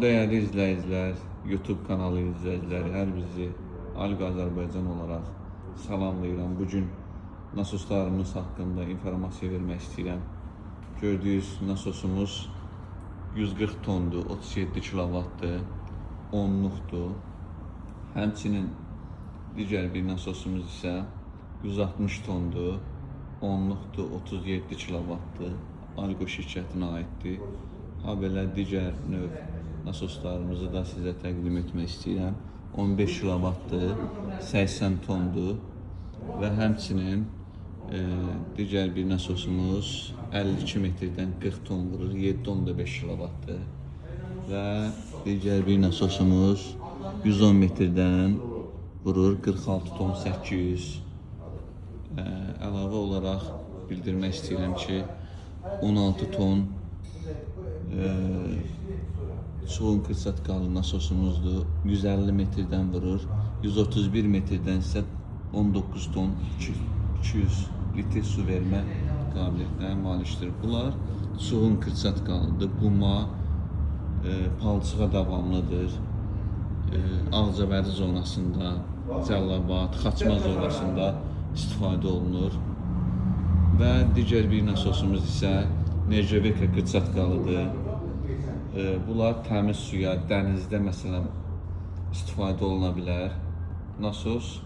Değerli izleyiciler, YouTube kanalı izleyicileri, her bizi Alq Azərbaycan olaraq salamlayıram. Bugün nasoslarımız haqqında informasiya vermək istəyirəm. Gördüyünüz nasosumuz 140 tondur, 37 kilovatdır, onluqdur. Həmçinin digər bir nasosumuz isə 160 tondur, onluqdur, 37 kilovatdır. Alqo şirkətinə aiddir. Ha belə digər növ nasoslarımızı da sizə təqdim etmək istəyirəm. 15 kilovatdır, 80 tondur və həmçinin digər bir nasosumuz 52 metrdən 40 ton vurur, 7.5 kilovatdır və digər bir nasosumuz 110 metrdən vurur, 46 ton 800. Əlavə olaraq bildirmək istəyirəm ki, 16 ton Çuğun kırçatkalı nasosumuzdur. 150 metreden vurur. 131 metreden ise 19 ton 200 litre su verme qabiliyyətinə malikdir. Bunlar Çuğun kırçatkalıdır. Quma, palçığa davamlıdır. Ağcabədi zonasında, Cəlilabad, Xaçma zonasında istifadə olunur. Və digər bir nasosumuz isə Nejeveka kırçatkalıdır. Bunlar təmiz suya, dənizdə məsələn istifadə oluna bilər. Nasos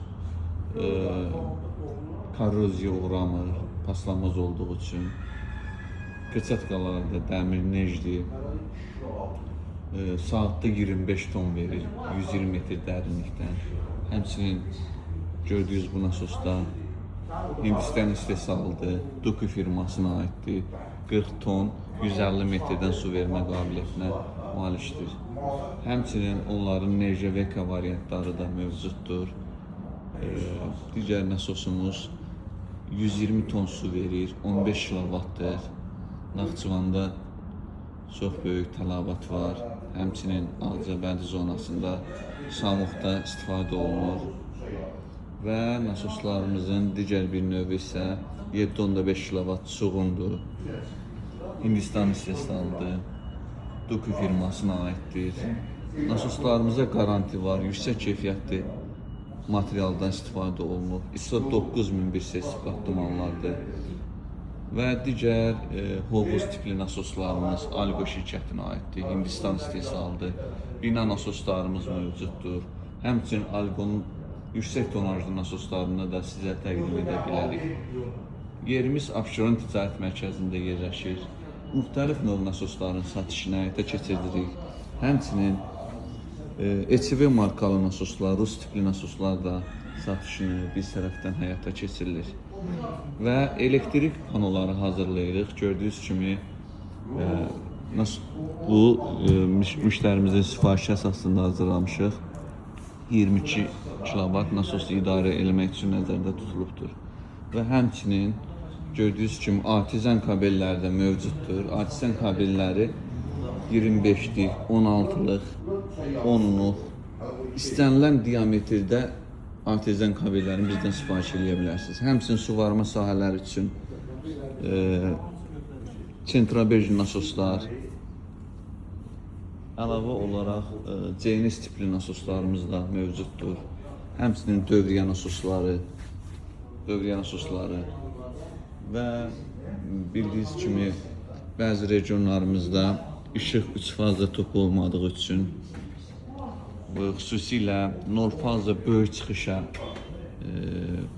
korroziya uğramır, paslanmaz olduğu üçün. Kırçatkalarda dəmir nejdir. Saatda 25 ton verir, 120 metr dərinlikdən. Həmçinin gördüyünüz bu nasosda Hindistan istehsalıdır, Duku firmasına aiddir. 40 ton 150 metreden su vermə qabiliyyətinə malikdir. Həmçinin onların Nejeveka variantları da mövcuddur. Digər nasosumuz 120 ton su verir, 15 kilovatdır. Naxçıvanda çox böyük tələbat var. Həmçinin Ağcabədi zonasında Samuqda istifadə olunur. Və nasoslarımızın digər bir növü isə 7.5 kilovat Çuğundur. Hindistan istehsalıdır. Duku firmasına aiddir. Nasoslarımıza garanti var, yüksək keyfiyyətli materialdan istifadə olunur. ISO 9001 sertifikatlı mallardır. Və digər hovuz tipli nasoslarımız Alqo şirkətinə aiddir. Hindistan istehsalıdır. Bina nasoslarımız mövcuddur. Həmçinin Alqonun yüksək tonajlı nasoslarını da sizə təqdim edə bilərik. Yerimiz Abşeron Ticarət Mərkəzində yerləşir. Müxtəlif növ nasosların satışını həyata keçiririk. Həmçinin ECV markalı nasoslar, Rus tipli nasoslar da satışını biz tərəfdən həyata keçirilir. Və elektrik panoları hazırlayırıq. Gördüyünüz kimi bu müştərimizin sifarişi əsasında hazırlamışıq. 22 kilovat nasosu idarə etmək üçün nəzərdə tutulubdur. Və həmçinin gördüyünüz kimi artizan kabellər də mövcuddur. Artizan kabelləri 25'lik, 16'lık, 10'luk istənilən diametrdə artizan kabellərini bizdən sifariş edə bilərsiniz. Həmçinin suvarma sahələri üçün sentrabej nasoslar, əlavə olaraq CNS tipli nasoslarımız da mövcuddur. Həmçinin dövriyə nasosları və bildiyiniz kimi bəzi regionlarımızda işıq 3 fazla topu olmadığı üçün xüsusilə nol fazla böyük çıxışa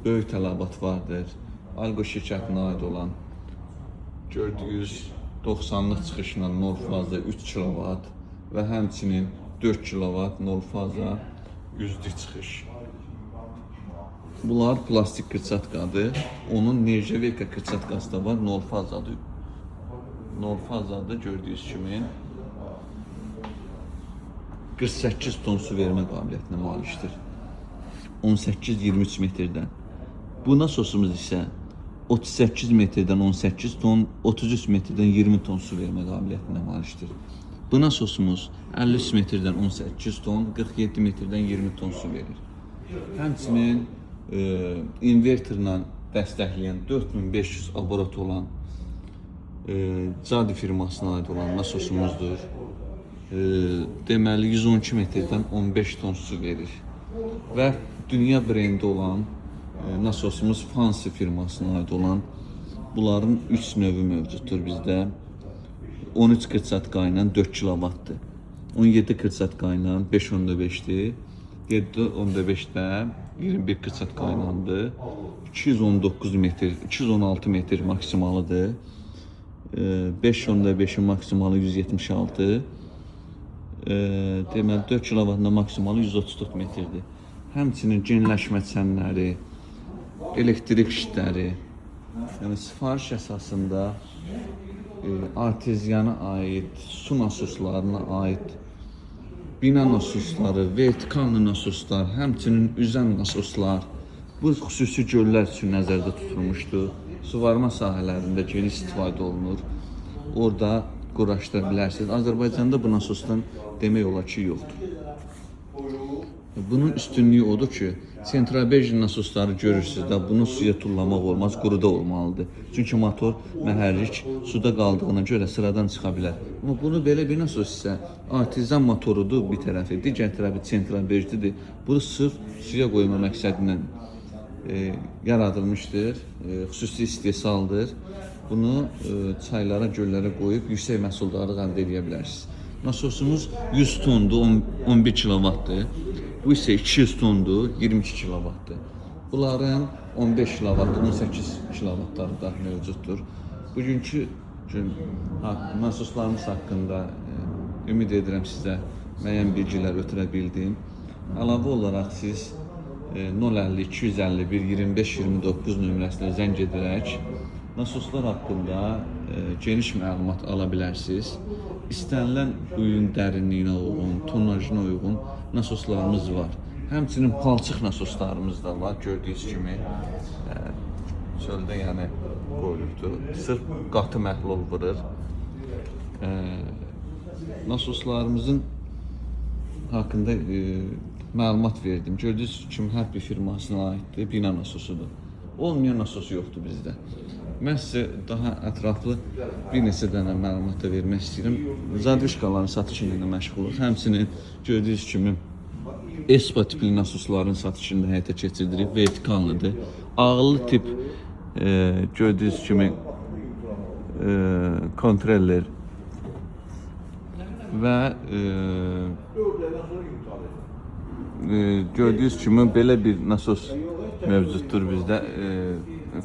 böyük tələbat vardır. Alqo şirkətinə aid olan gördüyünüz 90'lıq çıxışla nol fazla 3 kilovat və həmçinin 4 kilovat nol fazla yüzlük çıxış. Bunlar plastik kırçatkadır. Onun Nejeveka kırçatkası da var. Nol fazadır. Nol fazadır gördüyünüz kimi 48 ton su vermə qabiliyyətinə malikdir. 18-23 metrdən. Bu nasosumuz isə 38 metrdən 18 ton, 33 metrdən 20 ton su vermə qabiliyyətinə malikdir. Bu nasosumuz 53 metrdən 18 ton, 47 metrdən 20 ton su verir. Həmçinin inverterlə dəstəkləyən 4500 abarat olan Cadi firmasına aid olan nasosumuzdur. deməli 112 metrdən 15 ton su verir. Və dünya brendi olan nasosumuz Fancy firmasına aid olan bunların 3 növü mövcuddur bizdə. 13 kırçatka ilə 4 kilovatdır. 17 kırçatka ilə 5.5'dir. 7.5'də 21 kırçatka ilədir. 219 metr, 216 metr maksimalıdır. 5.5'in maksimalı 176. Deməli 4 kilovatında maksimalı 134 metrdir. Həmçinin genləşmə çənləri, elektrik şitləri, yəni sifariş əsasında arteziana aid, su nasoslarına aid bina nasosları, vertikallı nasoslar, həmçinin üzən nasoslar, bu xüsusi göllər üçün nəzərdə tutulmuşdur. Suvarma sahələrində geniş istifadə olunur. Orada quraşdıra bilərsiniz. Azərbaycanda bu nasosdan demək olar ki, yoxdur. Bunun üstünlüyü odur ki, sentrabej nasosları görürsünüz də bunu suya tullamaq olmaz, quruda olmalıdır. Çünki motor məhərrik suda qaldığına görə sıradan çıxa bilər. Amma bunu belə bir nasos isə artizan motorudur bir tərəfi, digər tərəfi sentrabejlidir. Bu sırf suya qoyma məqsədilə yaradılmışdır, xüsusi istehsaldır. Bunu çaylara, göllərə qoyub yüksək məhsuldarlıq əldə edə bilərsiniz. Nasosumuz 100 tondur, 11 kilovatdır. Bu isə 200 tondur, 22 kilovatdır. Bunların 15 kilovatı, 18 kilovatları da mövcuddur. Bugünkü nasoslarımız haqqında ümid edirəm sizə müəyyən bilgilər ötürə bildim. Əlavə olaraq siz 050 251 25 29 nömrəsinə zəng edərək nasoslar haqqında geniş məlumat ala bilərsiniz. İstənilən uyğun dərinliyinə uyğun, tonajına uyğun nasoslarımız var. Həmçinin palçıq nasoslarımız da var, gördüyünüz kimi. Çöldə yəni qoyulubdur. Sırf qatı məhlul vurur. Nasoslarımızın haqqında məlumat verdim. Gördüyünüz kimi hər bir firmasına aiddir, bina nasosudur. Olmayan nasos yoxdur bizdə. Mən sizə daha ətraflı bir neçə dənə məlumat da vermək istəyirəm. Zadvişkaların satışını ilə məşğuluq. Həmçinin gördüyünüz kimi ESPA tipli nasosların satışını da həyata keçirdirik. Vertikallıdır. Ağıllı tip gördüyünüz kimi kontroller və gördüyünüz kimi belə bir nasos mövcuddur bizdə,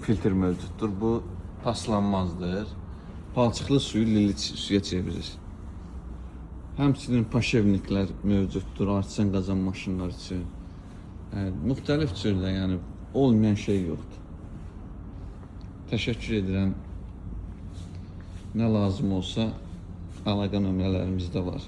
filtr mövcuddur. Bu paslanmazdır. Palçıqlı suyu lili suya çevirir. Həmçinin paşevniklər mövcuddur, artisan qazan maşınlar üçün. Müxtəlif türdə, yəni olmayan şey yoxdur. Təşəkkür edirəm. Nə lazım olsa əlaqə nömrələrimizdə var.